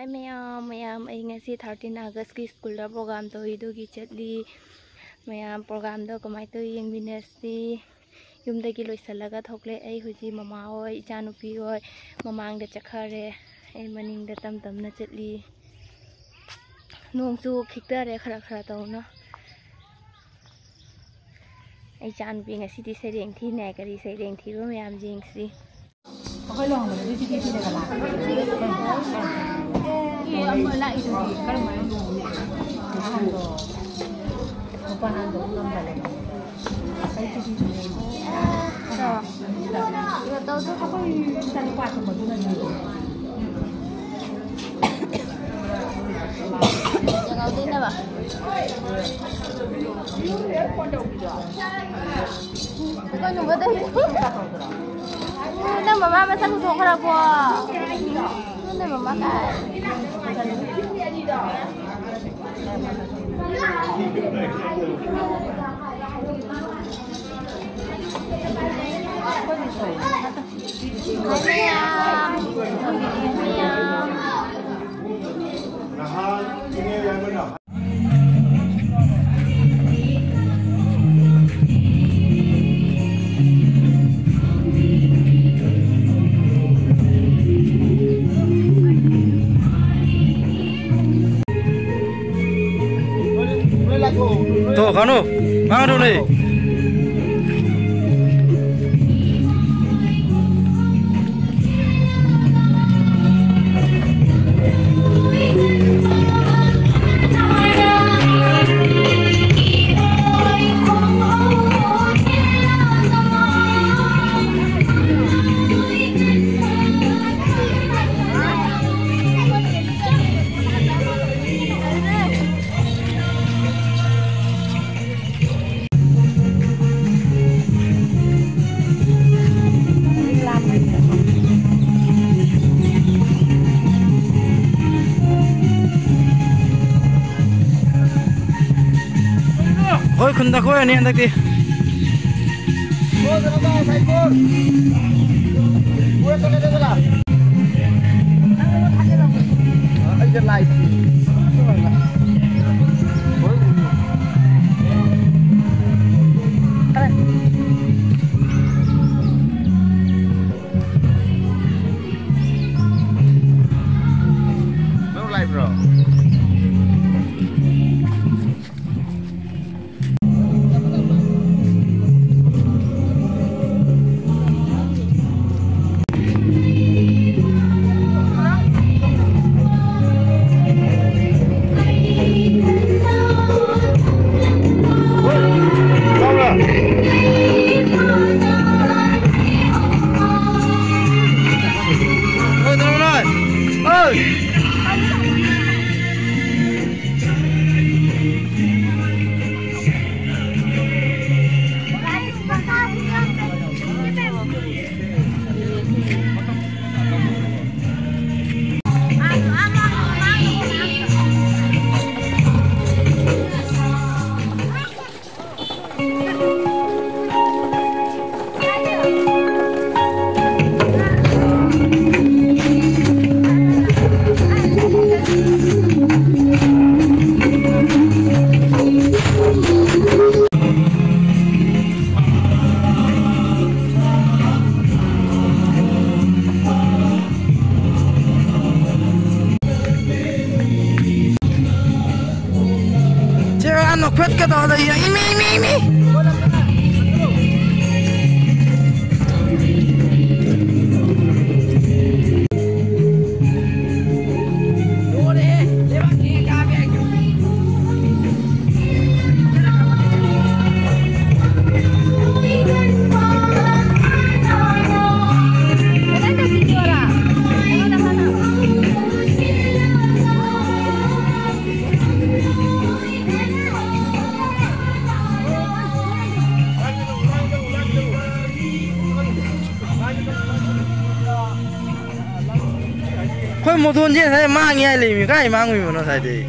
Hi mayam ay ngasi 13 August ki school da program to idu gi chatli mayam program do kamai to yeng binasi yum da gi loisalaga thokle ai huji mama oi ichanupi oi mamang da chakhare ai maning da tam na chatli nong chu khikta re khara khara to na ai chanupi ngasi ti sereng thi nai kari sereng thi ro mayam jing si Hãy subscribe cho kênh Ghiền Mì Gõ để không bỏ lỡ Nên mama masak untuk apa? Nên mama kan. Tuh kanu, mana dulu nih? Ôi khunda khôi anh em đây đi. Bro. Nó khuyết cái đó đây imi Khôi một thôn chứ thấy mang nghe lì cái mang mình mà nó thấy đi.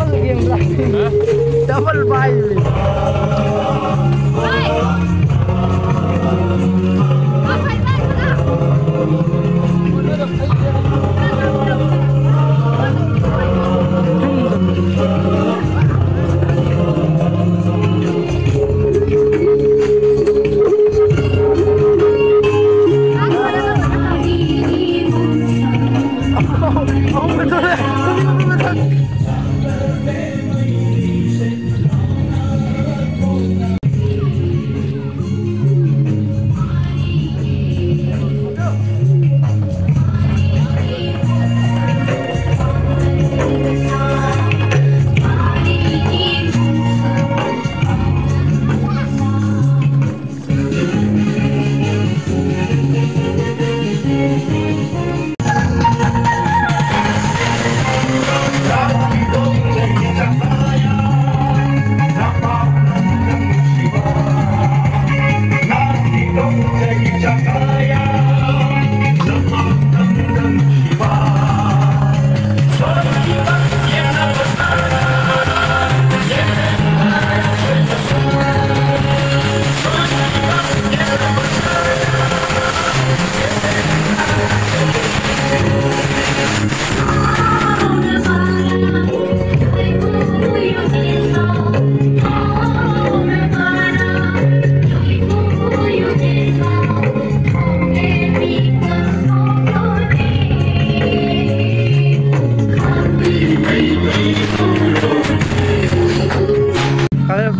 Double game lah. Double buy.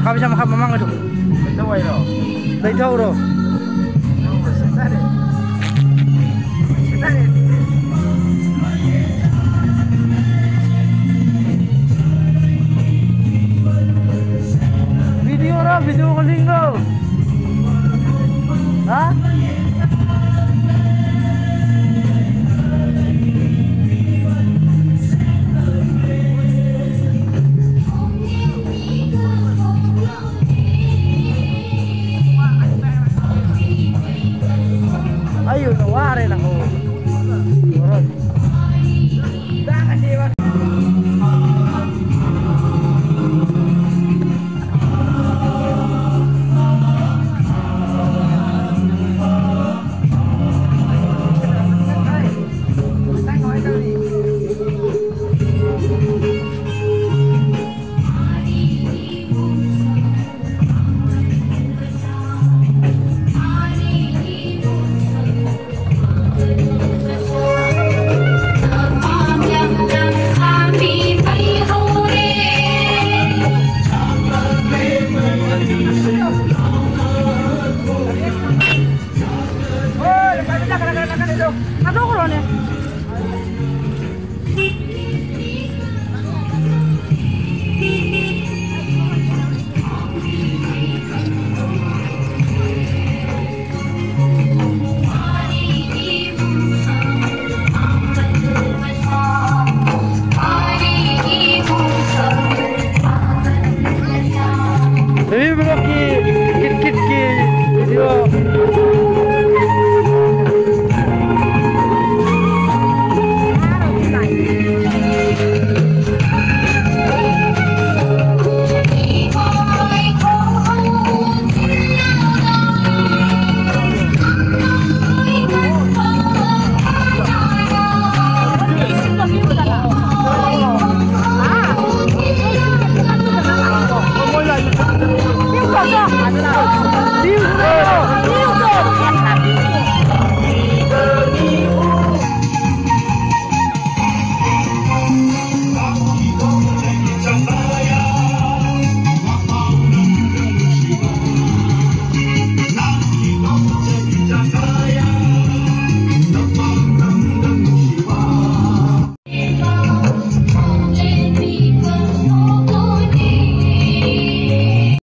Kami sama kami mang itu. Dari jauh loh. Video calling lo. Hah?